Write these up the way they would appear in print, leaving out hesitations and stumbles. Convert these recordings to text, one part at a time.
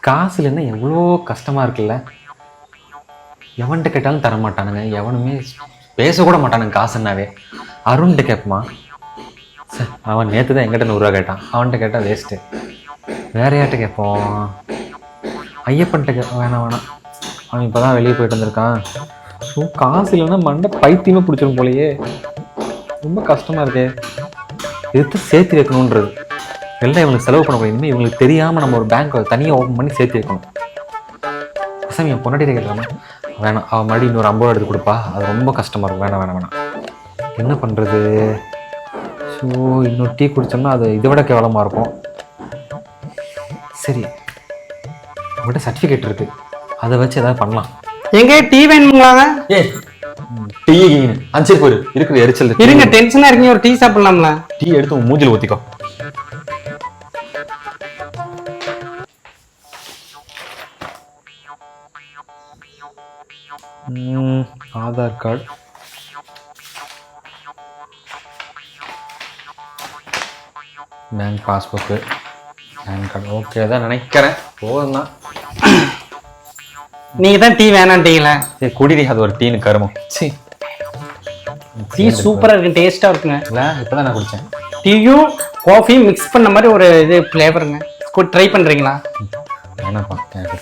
காசு இல்லைன்னா எவ்வளோ கஷ்டமாக இருக்குல்ல. எவன்கிட்ட கேட்டாலும் தர மாட்டானுங்க, எவனுமே பேசக்கூட மாட்டானுங்க காசுன்னாவே. அருண்கிட்ட கேட்போமா, சார் அவன் நேற்று தான் எங்கிட்ட 100 ரூபா கேட்டான், அவன்கிட்ட கேட்டால் வேஸ்ட்டு. வேற யார்கிட்ட கேட்போம்? ஐயப்பன்கிட்ட வேணாம், அவன் இப்போ தான் வெளியே போயிட்டு வந்திருக்கான். ஸோ காசு இல்லைன்னா மண்டை பைத்தியமாக பிடிச்சிரும் போலையே. ரொம்ப கஷ்டமாக இருக்கே. எதுக்கு சேர்த்து வைக்கணுன்றது எல்லாம் இவங்களுக்கு செலவு பண்ண முடியும். இவங்களுக்கு தெரியாமல் நம்ம ஒரு பேங்க் தனியாக ஓப்பன் பண்ணி சேர்த்து வைக்கணும். பசங்க என் பொன்னாடி கேட்கலாமா, வேணாம் அவன் மறுபடியும் இன்னொரு 50 ரூபா எடுத்து கொடுப்பா, அது ரொம்ப கஷ்டமாக இருக்கும், வேணாம் வேணாம் வேணாம். என்ன பண்ணுறது? ஸோ இன்னொரு டீ குடித்தோம்னா அது இதை விட கேவலமாக இருக்கும். சரி, அவங்கள்ட்ட சர்டிஃபிகேட் இருக்குது, அதை வச்சு எதாவது பண்ணலாம். எங்க டீ வேணுங்களாங்க? ஏ டீ அஞ்சு போயிரு, இருக்குது எரிச்சல். இருங்க, டென்ஷனாக இருக்கீங்க, ஒரு டீ சாப்பிடலாம்ல? டீ எடுத்து உன் மூஞ்சில் ஊற்றிக்கோ. Aadhaar card, bank passbook, PAN card. Okay தான் நினைக்கிறேன், போதும் தான். நீங்க தான் டீ வேணான்ட்டீங்களா? சரி குடிடி, அது ஒரு டீனு கருமம். சரி, டீ சூப்பராக இருக்கு, டேஸ்ட்டாக இருக்குங்க. இல்லை இப்போ தான் நான் குடித்தேன். டீயும் காஃபியும் மிக்ஸ் பண்ண மாதிரி ஒரு இது ஃப்ளேவருங்க. ட்ரை பண்ணுறீங்களா? வேணாப்பா எனக்கு.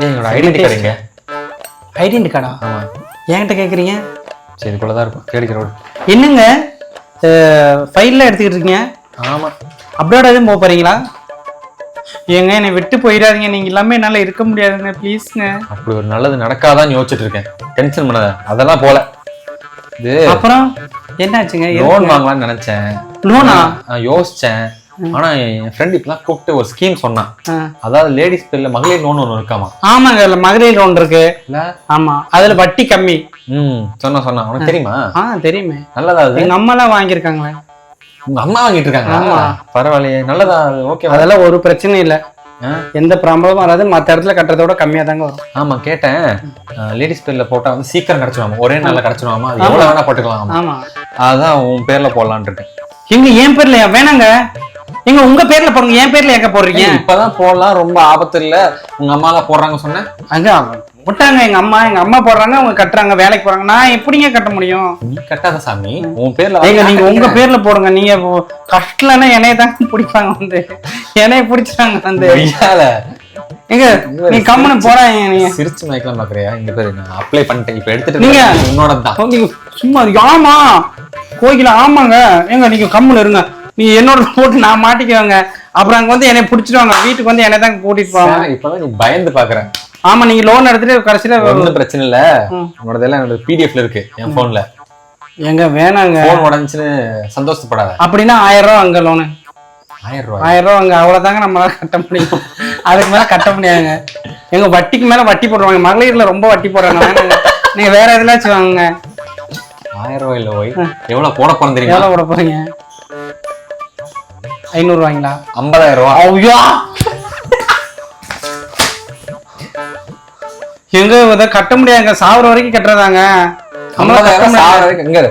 என்னோட ஐடென்டி கார்டுங்க. ஐடென்டி கார்டா? ஆமாம். என்கிட்ட கேட்குறீங்க? சரி இதுக்குள்ளே தான் இருக்கும், தேடிக்கிறோடு. என்னங்க ஃபைலில் எடுத்துக்கிட்டு இருக்கீங்க? ஆமாம். அப்ராட் எதுவும் போக போகிறீங்களா? ஏங்க என்னை விட்டு போயிடாதீங்க, நீங்கள் இல்லாமல் என்னால் இருக்க முடியாதுங்க, ப்ளீஸ்ங்க. அப்படி ஒரு நல்லது நடக்காதான்னு யோசிச்சுட்டு இருக்கேன், டென்ஷன் பண்ணாத. அதெல்லாம் போல. இது அப்புறம் என்னாச்சுங்க? லோன் வாங்கலாம்னு நினைச்சேன். லோனா? யோசிச்சேன். ஆனா என் ஃப்ரெண்ட் இப்பெல்லாம் கூப்பிட்டு ஒரு ஸ்கீம் சொன்னான். அதாவது லேடிஸ் பேர்ல மகளிர் லோன் ஒன்று இருக்காமா. ஆமாங்க, அதுல மகளிர் லோன் இருக்கு. ஆமா, அதுல வட்டி கம்மி. சொன்னா உனக்கு தெரியுமா? தெரியுமே. நல்லதா? அது எங்க அம்மா எல்லாம் வாங்கியிருக்காங்களே. உங்க அம்மா வாங்கிட்டு இருக்காங்க? பரவாயில்லையே, நல்லதா? ஓகே, அதெல்லாம் ஒரு பிரச்சனை இல்லை, எந்த ப்ராப்ளமும் வராது. மற்ற இடத்துல கட்டுறதோட கம்மியா தாங்க வரும். ஆமா கேட்டேன், லேடிஸ் பேர்ல போட்டா வந்து சீக்கிரம் கிடைச்சிருவாமா, ஒரே நாள்ல கிடைச்சிருவாமா, அது எவ்வளவு வேணா போட்டுக்கலாம். ஆமா, அதான் உன் பேர்ல போடலான் இருக்கேன். எங்க என் பேர்ல வேணாங்க, எங்க உங்க பேர்ல போடுங்க, என் பேர்ல எங்க போடுறீங்க? இப்பதான் போடலாம், ரொம்ப ஆபத்து இல்ல. உங்க அம்மா எல்லாம் போடுறாங்க சொன்னேன். அங்க விட்டாங்க, எங்க அம்மா போடுறாங்க, அவங்க கட்டுறாங்க, வேலைக்கு போறாங்க. நான் எப்படிங்க கட்ட முடியும்? நீ கட்டாத சாமி, உன் பேர்ல. நீங்க உங்க பேர்ல போடுங்க. நீங்க கஷ்டலன்னா என்னைய தான் பிடிப்பாங்க, வந்து என்னைய பிடிச்சாங்க வந்து. எங்க நீ கம்மனு போறாங்க. நீங்க சிரிச்சு மயக்கலாம் பாக்குறியா? இந்த பேரு நான் அப்ளை பண்ணிட்டேன், இப்ப எடுத்துட்டு நீங்க உன்னோட தான். நீங்க சும்மா ஆமா கோயில ஆமாங்க. எங்க நீங்க கம்முன்னு இருங்க, நீ என்னோட போட்டு நான் மாட்டிக்குவாங்க. அப்புறம் அங்க வந்து என்னை பிடிச்சிடுவாங்க, வீட்டுக்கு வந்து என்னை தான் கூட்டிட்டு போவாங்க. இப்பதான் நீ பயந்து பாக்குறேன். ஆமா, நீங்க லோன் எடுத்துட்டு கடைசியில ஒன்றும் பிரச்சனை இல்ல, உன்னோடதெல்லாம் என்னோட பிடிஎஃப்ல இருக்கு என் போன்ல. எங்க வேணாங்க, போன் உடஞ்சுன்னு சந்தோஷப்படாத. அப்படின்னா 1000 ரூபா அங்க லோனு. 1000 ரூபா? 1000 ரூபா அங்க அவ்வளவுதாங்க நம்மளால கட்ட முடியும், அதுக்கு மேல கட்ட முடியாதுங்க. எங்க வட்டிக்கு மேல வட்டி போடுவாங்க, மகளிர்ல ரொம்ப வட்டி போடுறாங்க. நீங்க வேற எதுலாச்சும் வாங்குங்க. 1000 ரூபாய் இல்ல போய் எவ்வளவு போட போறேன் தெரியுமா? எவ்வளவு போட போறீங்க? 500 ரூபாய்ங்களா? 50,000 ரூபா. ஐயா, எங்க இதை கட்ட முடியாதுங்க, சாவர வரைக்கும் கட்டுறதாங்க. 50,000 எங்க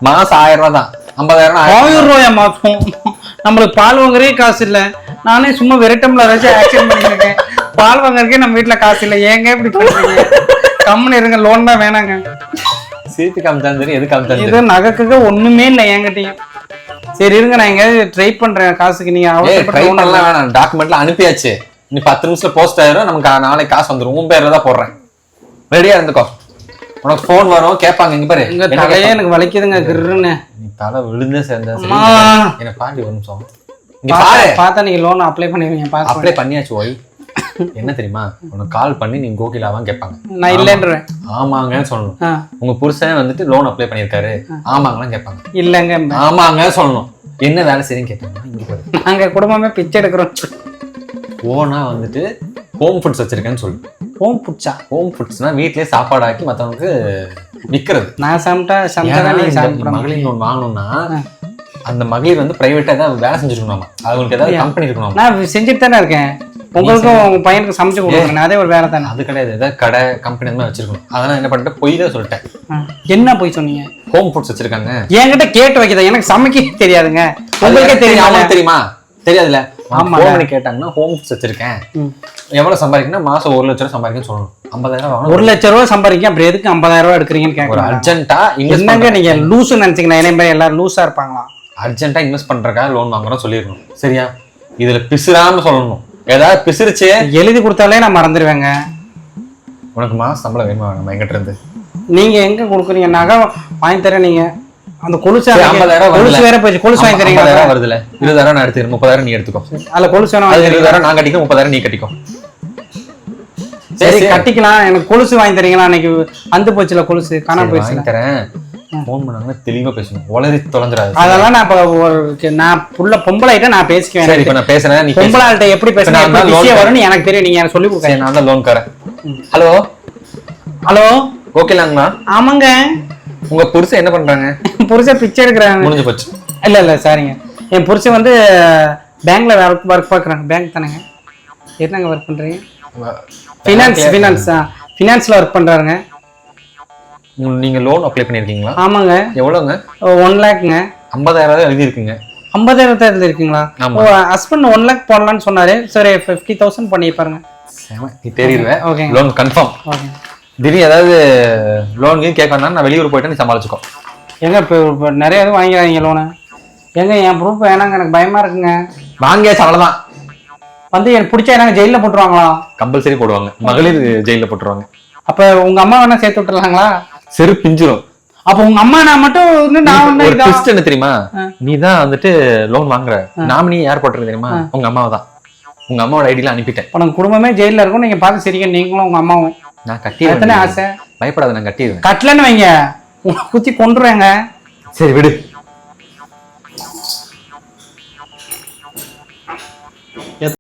மாசம் 1000 ரூபா தான். 50,000 ரூபாயா மாசம்? நம்மளுக்கு பால் வாங்குறதே காசு இல்ல. நானே சும்மா வெரைட்டம்ல ஏதாச்சும் ஆக்சிடென்ட் பண்ணிருக்கேன், பால் வாங்குறதுக்கே நம்ம வீட்டுல காசு இல்ல. ஏங்க இப்படி பண்றீங்க? கம்முன்னு இருங்க, லோன் தான் வேணாங்க. சீட்டு காமிச்சாலும் சரி, எது காமிச்சாலும் இது நகைக்கு ஒண்ணுமே இல்லை என்கிட்டயும். சரி இருங்க, நான் எங்கேயாவது ட்ரை பண்றேன் காசுக்கு. நீங்க வேணாம், டாக்குமெண்ட்லாம் அனுப்பியாச்சு. நீ 10 நிமிஷத்துல போஸ்ட் ஆயிரும், நமக்கு நாளைக்கு காசு வந்துடும். உன் பேர்ல தான் போடுறேன், ரெடியா இருந்துக்கோ. உனக்கு போன் வரும், கேட்பாங்க. இங்க பாரு, எங்க தலையே எனக்கு வலிக்குதுங்க, கிருன்னு. நீ தலை விழுந்தே சேர்ந்த. என்ன பாண்டி ஒரு நிமிஷம் இங்க பாரு. பார்த்தா நீங்க லோன் அப்ளை பண்ணுவீங்க. அப்ளை பண்ணியாச்சு. ஓய் என்ன தெரியுமா, உனக்கு கால் பண்ணி நீங்க கோகிலாவான்னு கேட்பாங்க. நான் இல்லன்றேன். ஆமாங்கன்னு சொல்லணும். உங்க புருஷன் வந்துட்டு லோன் அப்ளை பண்ணிருக்காரு, ஆமாங்கன்னு கேட்பாங்க. இல்லங்க, ஆமாங்க சொல்லணும். என்ன வேலை செய்யுன்னு கேட்டாங்க. இங்க பாரு, நாங்க குடும்பமே பிச்சை எடுக்கிறோம். ஓனா வந்துட்டு ஹோம் ஃபுட்ஸ் வச்சிருக்கேன்னு சொல்லு. ஹோம் ஃபுட்ஸா? ஹோம் ஃபுட்ஸ்னா வீட்லயே சாப்பாடு ஆக்கி மத்தவங்களுக்கு விற்கிறது. நான் சாப்பிட்டா மகளிர் லோன் வாங்கணும்னா அந்த மகளிர் வந்து பிரைவேட்டா ஏதாவது வேலை செஞ்சுருக்கணுமா, அவங்களுக்கு ஏதாவது கம்பெனி இருக்கணும். நான் செஞ்சுட்டு தானே இருக்கேன், உங்களுக்கும் உங்க பையனுக்கு சமைச்சு கொடுக்குறேன், அதே ஒரு வேலை தானே. அது கிடையாது, ஏதாவது கடை கம்பெனி அந்த மாதிரி வச்சிருக்கணும். அதெல்லாம் என்ன பண்ணிட்டு பொய் தான் சொல்லிட்டேன். என்ன பொய் சொன்னீங்க? ஹோம் ஃபுட்ஸ் வச்சிருக்காங்க. என்கிட்ட கேட்டு வைக்கிறேன், எனக்கு சமைக்க தெரியாதுங்க. உங்களுக்கே தெரியும். தெரியுமா? தெரியாதுல்ல. ஆமா. ஃபோன் பண்ணி கேட்டாங்கன்னா ஹோம்ஸ் வச்சிருக்கேன், எவ்வளவு சம்பாதிக்கணும், மாசம் 1 லட்சம் ரூபாய் சம்பாதிக்கணும்னு சொல்லணும். 50,000 வாங்கணும். 1 லட்சம் ரூபாய் சம்பாதிக்க அப்புறம் எதுக்கு 50,000 ரூபாய் எடுக்கிறீங்கன்னு ஒரு கேட்கலாம். அர்ஜென்ட்டா என்னங்க நீங்க லூசு நினைச்சீங்களா? என்ன மாதிரி எல்லாரும் லூசா இருப்பாங்களா? அர்ஜென்ட்டா இன்வெஸ்ட் பண்றதுக்காக லோன் வாங்குறோம் சொல்லிடணும். சரியா? இதுல பிசுறாம சொல்லணும். ஏதாவது பிசுறுச்சு எழுதி கொடுத்தாலே நான் மறந்துடுவேங்க. உனக்கு மாச சம்பளம் வேணுமா வேணாமா எங்கிட்ட இருந்து? நீங்க எங்க கொடுக்குறீங்க? நகை வாங்கி தரேன். நீங்க அந்த கொலுசு 50,000 கொலுசு வேற போயிடுச்சு. கொலுசு வாங்கி தரீங்க. 50,000 வருதுல, 20,000 நான் எடுத்துக்கிறேன், 30,000 நீ எடுத்துக்கோ. அதுல கொலுசு வேணும். அது 20,000 நான் கட்டிக்கோ, 30,000 நீ கட்டிக்கோ. சரி கட்டிக்கலாம். எனக்கு கொலுசு வாங்கி தரீங்களா? அன்னைக்கு வந்து போச்சுல கொலுசு, காணாம போயிடுச்சு. தரேன். போன் பண்ணாங்கன்னா தெளிவா பேசணும், உளறி தொலைஞ்சிடாது. அதெல்லாம் நான் நான் புள்ள பொம்பளை ஆயிட்டா நான் பேசிக்குவேன். சரி, இப்ப நான் பேசுறேன், நீ பொம்பளை ஆள்கிட்ட எப்படி பேசணும், விஷயம் வரும்னு எனக்கு தெரியும். நீங்க எனக்கு சொல்லி கொடுங்க. நான் தான் லோன்காரன். Hello hello, ஓகேலாங்கண்ணா? ஆமாங்க. உங்க புருஷன் என்ன பண்றாங்க? புருஷன் பிச்சை எடுக்கிறாங்க. முடிஞ்சு போச்சு. இல்ல சாரிங்க, என் புருஷன் வந்து பேங்க்ல ஒர்க் பாக்குறாங்க. பேங்க் தானேங்க? என்னங்க ஒர்க் பண்றீங்க? ஃபினான்ஸ்ல ஒர்க் பண்றாருங்க. நீங்க லோன் அப்ளை பண்ணிருக்கீங்களா? ஆமாங்க. எவ்வளவுங்க? 1 லேக்ங்க. 50,000 எழுதி இருக்குங்க. 50,000 எழுதி இருக்கீங்களா? ஹஸ்பண்ட் 1 லேக் போடலான்னு சொன்னாரு. சரி 50,000 பண்ணி பாருங்க. நீ தெரியுற லோன் கன்ஃபார்ம். ஓகே. திடீர்னு ஏதாவது லோன் கேட்க வந்தா நான் வெளியூர் போயிட்டு நீ சமாளிச்சுக்கோ. எங்க இப்போ நிறைய இது வாங்கிடுறாங்க லோனு. எங்க என் ப்ரூஃப் வேணாங்க, எனக்கு பயமா இருக்குங்க. வாங்கியாச்சு அவ்வளவுதான். வந்து எனக்கு பிடிச்சா எனக்கு ஜெயில போட்டுருவாங்களா? கம்பல்சரி போடுவாங்க, மகளிர் ஜெயில போட்டுருவாங்க. அப்ப உங்க அம்மா வேணா சேர்த்து விட்டுருவாங்களா? செரு பிஞ்சிரும். அப்ப உங்க அம்மா நான் மட்டும் ஒரு ட்விஸ்ட் என்ன தெரியுமா? நீ தான் வந்துட்டு லோன் வாங்குற, நாமினி யார் போட்டுருக்கு தெரியுமா? உங்க அம்மாவை தான். உங்க அம்மாவோட ஐடியில அனுப்பிட்டேன். உனக்கு குடும்பமே ஜெயில இருக்கும், நீங்க பார்த்து சரிங்க. நீங்களும் உங்க அம்மாவும். நான் கட்டிடுவேன். எத்தனை ஆசை? பயப்படாத, நான் கட்டிடுவேன். கட்டலன்னு வைங்க, குத்தி கொண்டுருவேங்க. சரி விடு.